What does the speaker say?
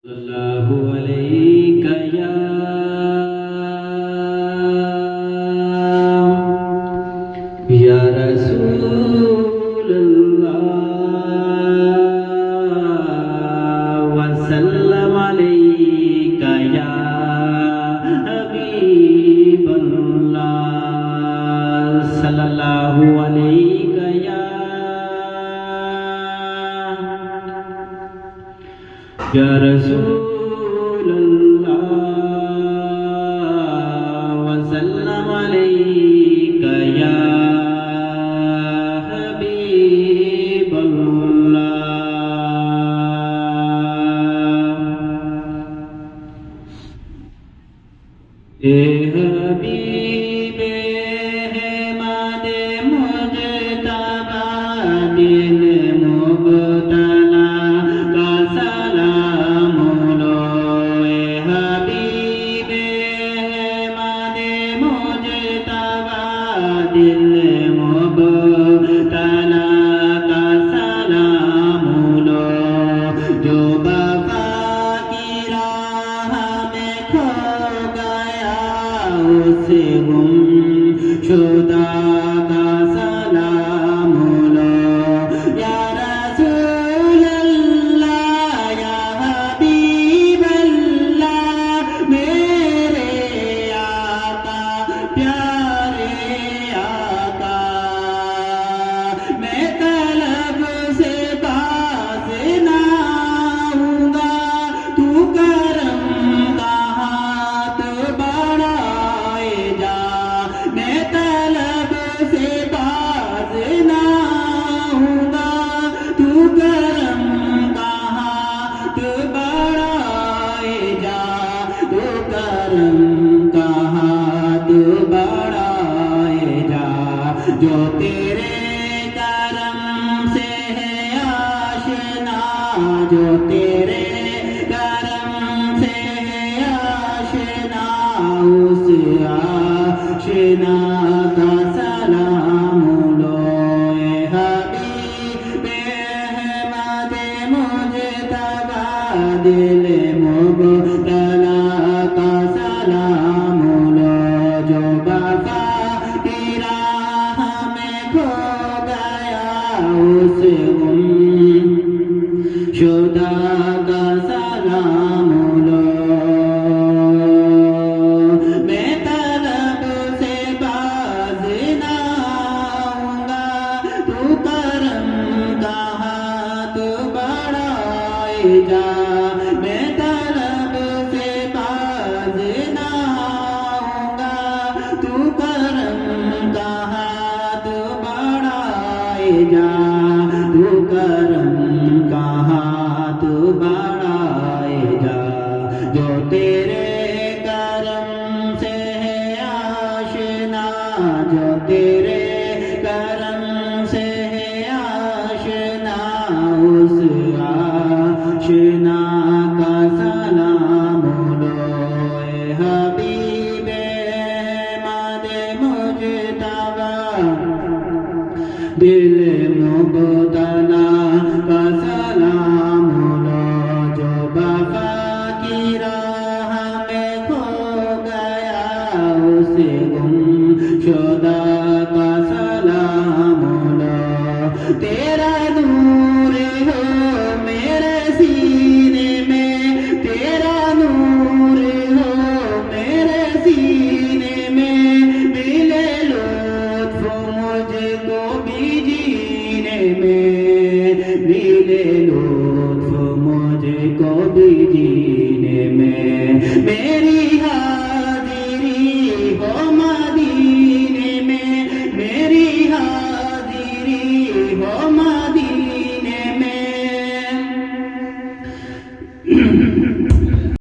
सल्लल्लाहु अलैका या रसूलल्लाह व सल्लम अलैका या हबीबल्लाह सल्लल्लाहु अलैका या रसूलल्लाह व सल्लम अलैका या हबीबल्लाह। ए हबीबे मादे मुजतबा दिल मुबतला का सलाम लो। ए हबीबे मादे मुजतबा दिल मुबतला का सलाम लो। जो वफा की राह में खो गया उसे गुमशुदा का सलाम लो। या रसूलल्लाह या हबीबल्लाह मेरे आका प्यारे आका। मैं तलब से बाज ना आऊंगा, तू करम का हाथ बढ़ाए जा। मैं तलब से बाज ना आऊंगा, तू करम का हाथ बढ़ाए जा। तू करम का हाथ बढ़ाए जा। जो तेरे करम से है आशना, जो तेरे करम से है आशना, उस आशना का सलाम लो। ए हबीबे मादे मुजतबा दिल मुबतला का सलाम लो। जो वफा की राह में खो गया उस गुमशुदा का सलाम लो। मैं तलब से बाज ना आऊंगा, तू करम का हाथ बढ़ाए जा। मैं तलब से बाज ना आऊंगा, तू करम का हाथ बढ़ाए जा। तू करम का हाथ बढ़ाए जा। जो तेरे करम से है आशना, जो तेरे करम से है आशना, उस आशना का सलाम लो। ए हबीबे मादे मुजतबा दिल मुबतला का सलाम लो। जो वफा की राह में खो गया उसे गुमशुदा का सलाम लो। तेरा नूर हो मेरे सीने में, तेरा नूर हो मेरे सीने में। मिले लुत्फ मुझको भी जीने में, मिले लुत्फ मुझको भी जीने में। मेरी